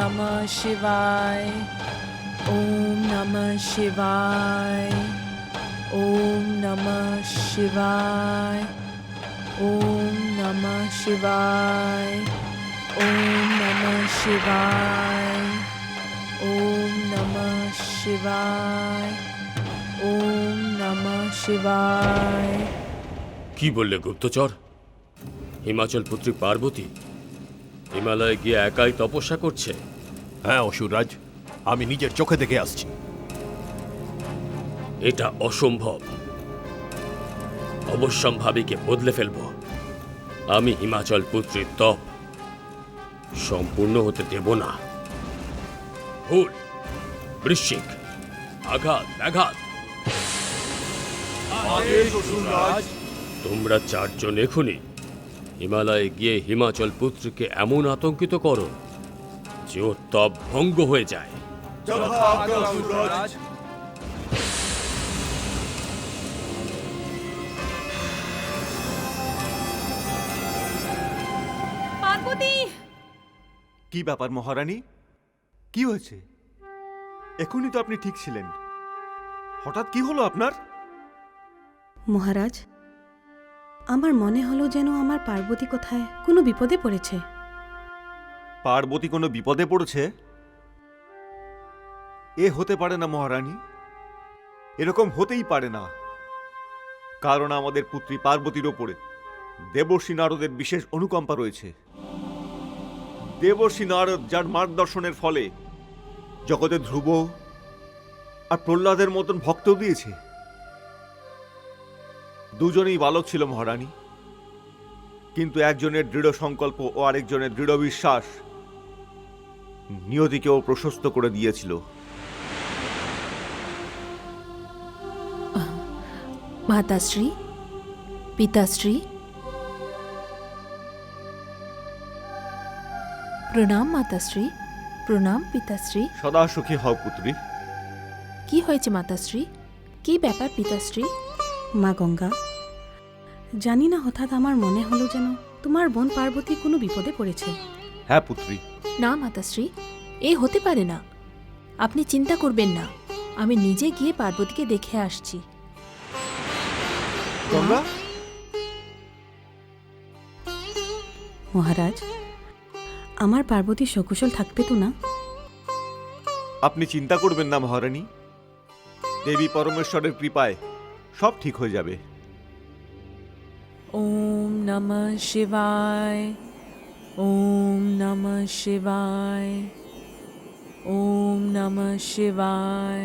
नमः शिवाय। ओम नमः शिवाय। ओम नमः शिवाय। ओम नमः शिवाय। ओम नमः शिवाय। ओम नमः शिवाय। ओम नमः शिवाय। কি বললে গুপ্তচর? হিমাচল পুত্রী পার্বতী হিমালয়ে গিয়ে একাই তপস্যা করছে? হ্যাঁ অসুররাজ, আমি নিজের চোখে দেখে আসছি। এটা অসম্ভব। অবশ্যম্ভাবীকে বদলে ফেলব। আমি হিমাচল পুত্রীর তপ সম্পূর্ণ হতে দেব না। ভুল, বৃশ্চিক, আঘাত, ব্যাঘাত। তোমরা চারজন এখনই হিমালয়ে গিয়ে হিমাচল পুত্রকে এমন আতঙ্কিত করো যে ওর তপ ভঙ্গ হয়ে যায়। পার্বতী! কি ব্যাপার মহারানী, কি হয়েছে? এখনই তো আপনি ঠিক ছিলেন, হঠাৎ কি হলো আপনার? মহারাজ, আমার মনে হলো যেন আমার পার্বতী কোথায় কোনো বিপদে পড়েছে। পার্বতী কোনো বিপদে পড়েছে? এ হতে পারে না মহারানী, এরকম হতেই পারে না। কারণ আমাদের পুত্রী পার্বতীর ওপরে দেবর্ষি নারদের বিশেষ অনুকম্পা রয়েছে। দেবর্ষি নারদ, যার মার্গদর্শনের ফলে জগতে ধ্রুব আর প্রহ্লাদের মতন ভক্ত দিয়েছে। দুজনেই বালক ছিল মহারানী, কিন্তু একজনের দৃঢ় সংকল্প ও আরেকজনের দৃঢ় বিশ্বাস নিয়তিকেও প্রশস্ত করে দিয়েছিল। মাতাশ্রী, পিতাশ্রী, প্রণাম মাতাশ্রী, প্রণাম পিতাশ্রী। সদা সুখী হও পুত্রী। কি হয়েছে মাতাশ্রী? কি ব্যাপার পিতাশ্রী? মা গঙ্গা, জানি না, হঠাৎ আমার মনে হলো যেন তোমার বোন পার্বতী কোনো বিপদে পড়েছে। হ্যাঁ পুত্রী। না মাতাশ্রী, এ হতে পারে না। আপনি চিন্তা করবেন না, আমি নিজে গিয়ে পার্বতীকে দেখে আসছি। গঙ্গা, মহারাজ, আমার পার্বতী সকুশল থাকবে তো না? আপনি চিন্তা করবেন না মহারানী, দেবী পরমেশ্বরের কৃপায় সব ঠিক হয়ে যাবে। ओम नमः शिवाय। ओम नमः शिवाय। ओम नमः शिवाय।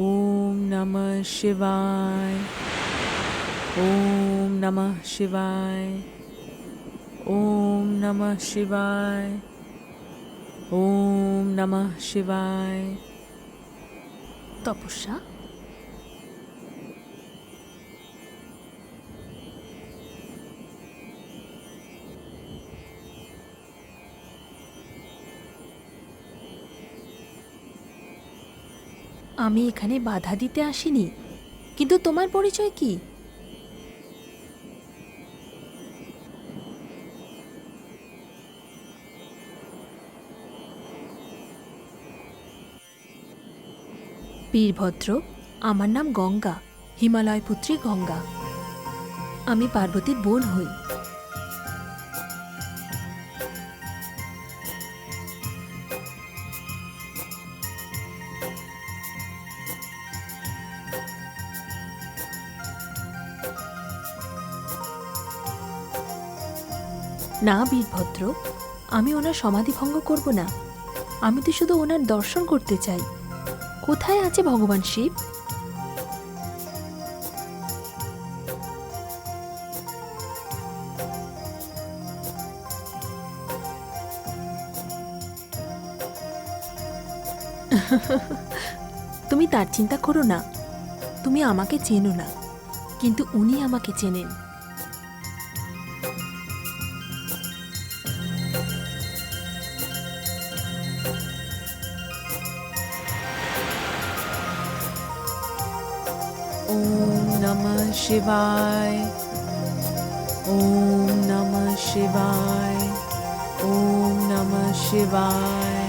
ओम नमः शिवाय। ओम नमः शिवाय। ओम नमः शिवाय। ओम नमः शिवाय। তপস্যা? আমি এখানে বাধা দিতে আসিনি, কিন্তু তোমার পরিচয় কি? বীরভদ্র, আমার নাম গঙ্গা, হিমালয় পুত্রী গঙ্গা। আমি পার্বতীর বোন হই। না বীরভদ্র, আমি ওনার সমাধি ভঙ্গ করব না। আমি তো শুধু ওনার দর্শন করতে চাই। কোথায় আছে ভগবান শিব? তুমি তার চিন্তা করো না। তুমি আমাকে চেনো না, কিন্তু উনি আমাকে চেনেন। ओम नमः शिवाय। ओम नमः शिवाय। ओम नमः शिवाय।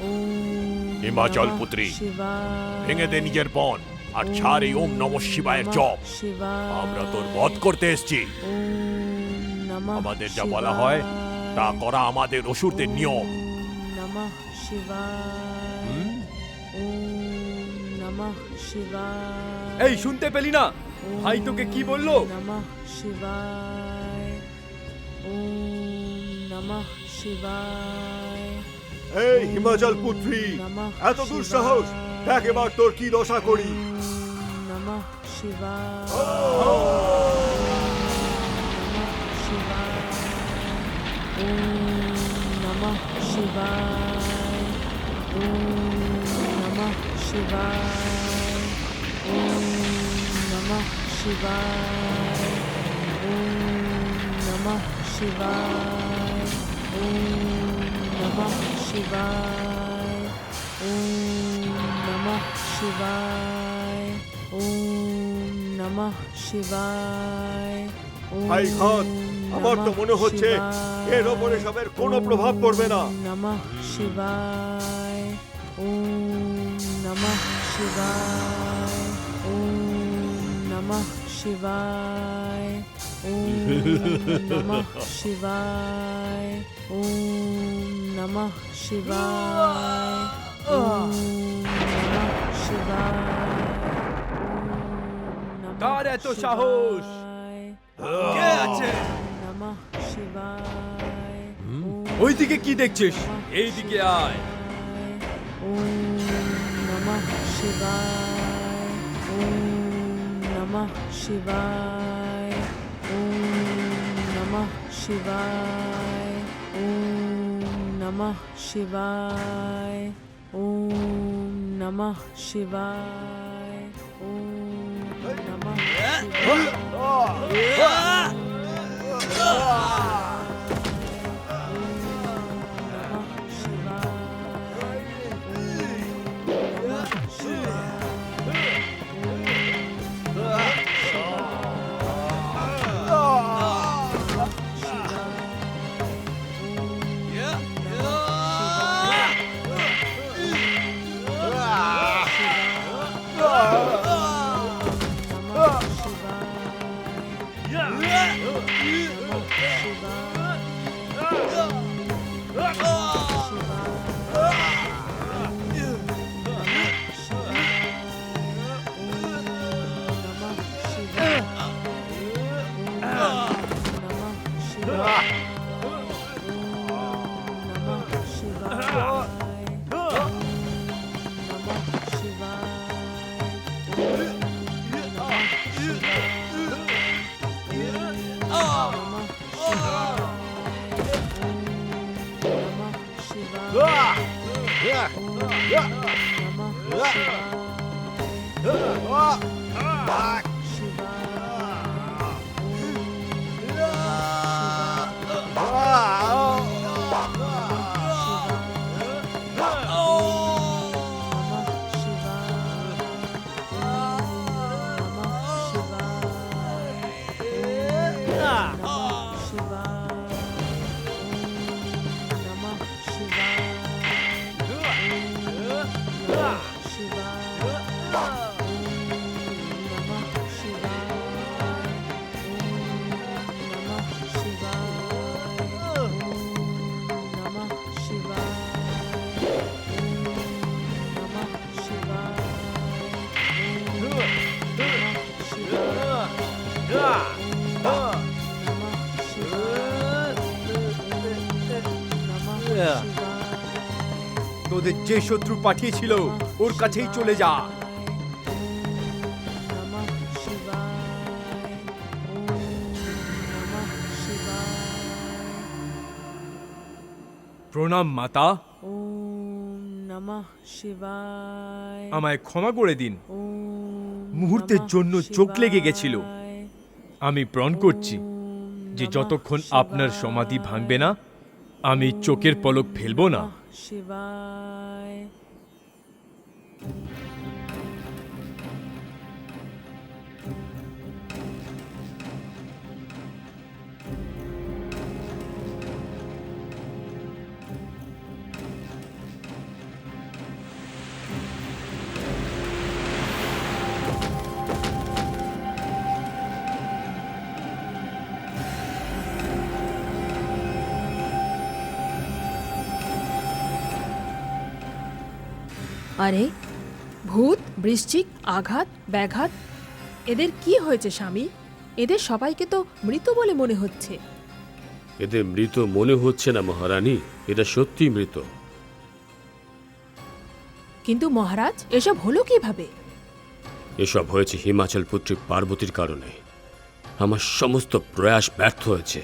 ওম হিমাচল নমঃ পুত্রী, শিবায়, ভেঙে দে নিজের পণ আর ছাড় এই ওম নমঃ শিবায়ের নমঃ জপ। শিবায়, আমরা তোর বধ করতে এসেছি। ওম নমঃ আমাদের যা বলা হয় তা শিবায়, করা আমাদের অসুরদের নিয়ম। ওম নমঃ শিবায়, ওম নমঃ শিবায়, এই শুনতে পেলি না ভাই তোকে কি বললো? নমঃ শিবায়, ওম নমঃ শিবায়, এই হিমাচল পুত্রী, নমঃ এত দুঃসাহস! শিবায়, দেখ এবার তোর কি দশা করি। নমঃ শিবায়, নমঃ শিবায়, নমঃ শিবায়, নমঃ শিবায়, নমঃ শিবায়, নমঃ শিবায়, নমঃ শিবায়, নমঃ শিবায়, ভাই ঘাত, আমার তো মনে হচ্ছে এর ওপরে সবের কোনো প্রভাব পড়বে না। নমঃ শিবায়, ওম নমঃ শিবায়, ওম নমঃ শিবায়, ওম নমঃ শিবায়, ওম নমঃ শিবায়, ওম নমঃ শিবায়, কার এত সাহস? কে আছে? নমঃ শিবায়, ওইদিকে কি দেখছিস? এইদিকে আয়। ওম নমঃ শিবায়, ওম নমঃ শিবায়, ওম নমঃ শিবায়, ওম নমঃ শিবায়, ওম নমঃ শিবায়, ওম নমঃ তোদের যে শত্রু পাঠিয়েছিল ওর কাছেই চলে যা। প্রণাম মাতা। ওম নমঃ শিবায়, আমায় ক্ষমা করে দিন, ওম মুহূর্তের নমঃ জন্য চোখ লেগে শিবায়, গেছিল। আমি প্রণ করছি ওম যে নমঃ যতক্ষণ আপনার শিবায়, সমাধি ভাঙবে না আমি চোখের পলক ফেলবো না। নমঃ শিবায়। আরে ভূত, বৃশ্চিক, আঘাত, ব্যাঘাত, এদের কি হয়েছে স্বামী? এদের সবাইকে তো মৃত বলে মনে হচ্ছে। এদের মৃত মনে হচ্ছে না মহারানী, এরা সত্যি মৃত। কিন্তু মহারাজ, এসব হলো কিভাবে? এসব হয়েছে হিমাচল পুত্রী পার্বতীর কারণে। আমার সমস্ত প্রয়াস ব্যর্থ হয়েছে।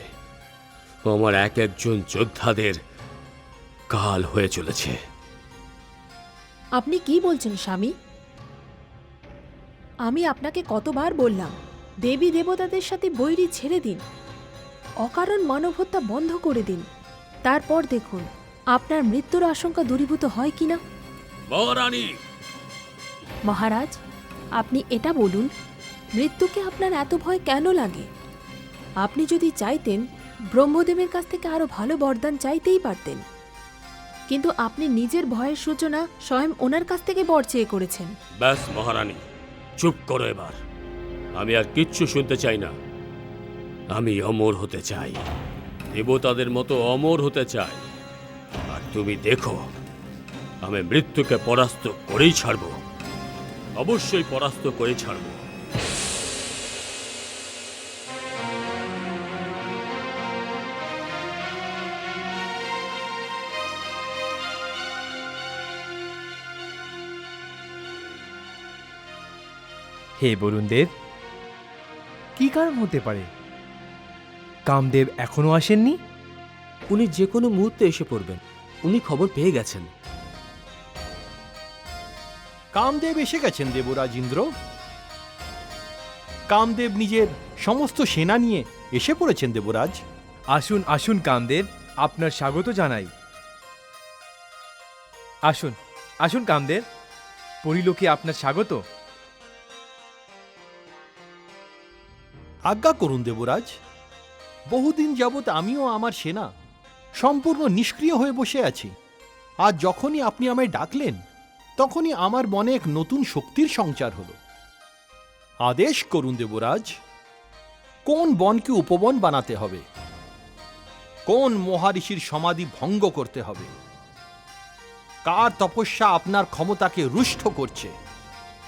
আমার এক একজন যোদ্ধাদের কাল হয়ে চলেছে। আপনি কি বলছেন স্বামী? আমি আপনাকে কতবার বললাম দেবী দেবতাদের সাথে বৈরী ছেড়ে দিন, অকারণ মানব হত্যা বন্ধ করে দিন। তারপর দেখুন আপনার মৃত্যুর আশঙ্কা দূরীভূত হয় কিনা। মহারানী, মহারাজ, আপনি এটা বলুন, মৃত্যুকে আপনার এত ভয় কেন লাগে? আপনি যদি চাইতেন ব্রহ্মদেবের কাছ থেকে আরো ভালো বরদান চাইতেই পারতেন, কিন্তু আপনি নিজের ভয়ের সূচনা স্বয়ং ওনার কাছ থেকে বর চেয়ে করেছেন। ব্যাস মহারানী, চুপ করো এবার। আমি আর কিচ্ছু শুনতে চাই না। আমি অমর হতে চাই, দেবতাদের মতো অমর হতে চাই। আর তুমি দেখো, আমি মৃত্যুকে পরাস্ত করেই ছাড়ব, অবশ্যই পরাস্ত করে ছাড়ব। হে বরুণ দেব, কি কারণ হতে পারে? কামদেব এখনো আসেননি? উনি যে কোনো মুহূর্তে এসে পড়বেন, উনি খবর পেয়ে গেছেন। কামদেব এসে গেছেন দেবরাজ ইন্দ্র। কামদেব নিজের সমস্ত সেনা নিয়ে এসে পড়েছেন দেবরাজ। আসুন আসুন কামদেব, আপনার স্বাগত জানাই। আসুন আসুন কামদেব, পরিলোকে আপনার স্বাগত। আজ্ঞা করুন দেবরাজ। বহুদিন যাবৎ আমিও আমার সেনা সম্পূর্ণ নিষ্ক্রিয় হয়ে বসে আছি। আজ যখনই আপনি আমায় ডাকলেন, তখনই আমার মনে এক নতুন শক্তির সঞ্চার হলো। আদেশ করুন দেবরাজ, কোন বনকে উপবন বানাতে হবে, কোন মহারিষির সমাধি ভঙ্গ করতে হবে, কার তপস্যা আপনার ক্ষমতাকে রুষ্ট করছে?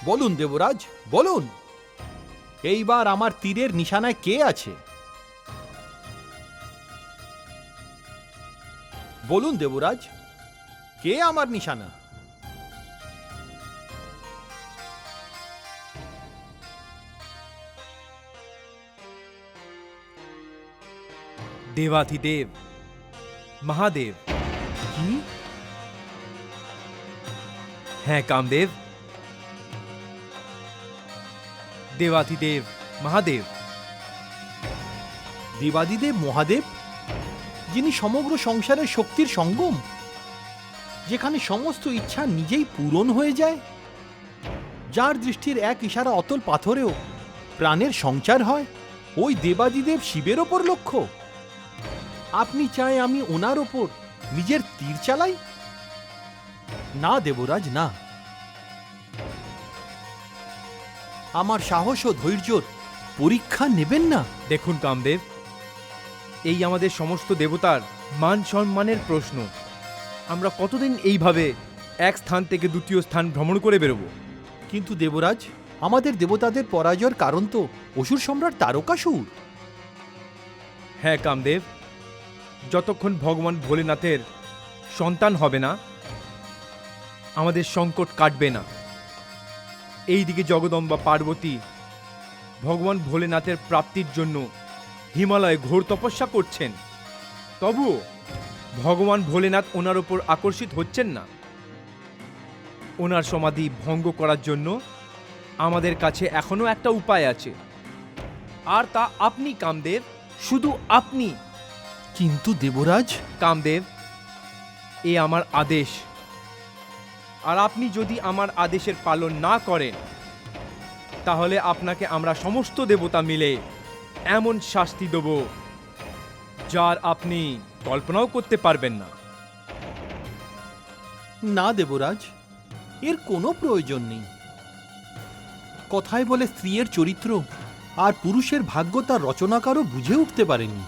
বলুন দেবরাজ, বলুন। এইবার আমার তীরের নিশানায় কে আছে? বলুন দেবরাজ, কে আমার নিশানা? দেবাধিদেব মহাদেব। কি? হ্যাঁ কামদেব, দেবাধিদেব মহাদেব। দেবাদিদেব মহাদেব, যিনি সমগ্র সংসারের শক্তির সঙ্গম, যেখানে সমস্ত ইচ্ছা নিজেই পূরণ হয়ে যায়, যার দৃষ্টির এক ইশারা অতল পাথরেও প্রাণের সঞ্চার হয়, ওই দেবাদিদেব শিবের ওপর লক্ষ্য। আপনি চাই আমি ওনার ওপর নিজের তীর চালাই? না দেবরাজ, না। আমার সাহস ও ধৈর্যর পরীক্ষা নেবেন না। দেখুন কামদেব, এই আমাদের সমস্ত দেবতার মান সম্মানের প্রশ্ন। আমরা কতদিন এইভাবে এক স্থান থেকে দ্বিতীয় স্থান ভ্রমণ করে বেরোবো? কিন্তু দেবরাজ, আমাদের দেবতাদের পরাজয়ের কারণ তো অসুর সম্রাট তারকাসুর। হ্যাঁ কামদেব, যতক্ষণ ভগবান ভোলেনাথের সন্তান হবে না, আমাদের সংকট কাটবে না। এইদিকে জগদম্বা পার্বতী ভগবান ভোলেনাথের প্রাপ্তির জন্য হিমালয়ে ঘোর তপস্যা করছেন, তবুও ভগবান ভোলেনাথ ওনার ওপর আকর্ষিত হচ্ছেন না। ওনার সমাধি ভঙ্গ করার জন্য আমাদের কাছে এখনো একটা উপায় আছে, আর তা আপনি কামদেব, শুধু আপনি। কিন্তু দেবরাজ, কামদেব, এ আমার আদেশ, আর আপনি যদি আমার আদেশের পালন না করেন, তাহলে আপনাকে আমরা সমস্ত দেবতা মিলে এমন শাস্তি দেব যার আপনি কল্পনাও করতে পারবেন না। না দেবরাজ, এর কোনো প্রয়োজন নেই। কথায় বলে স্ত্রীর চরিত্র আর পুরুষের ভাগ্য তার রচনাকারও বুঝে উঠতে পারেনি।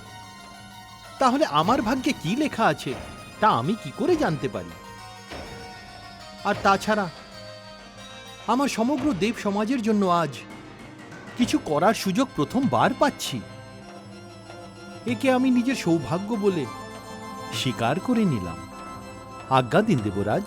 তাহলে আমার ভাগ্যে কি লেখা আছে তা আমি কি করে জানতে পারি? আর তাছাড়া আমার সমগ্র দেব সমাজের জন্য আজ কিছু করার সুযোগ প্রথমবার পাচ্ছি। একে আমি নিজের সৌভাগ্য বলে স্বীকার করে নিলাম। আজ্ঞা দিন দেবরাজ।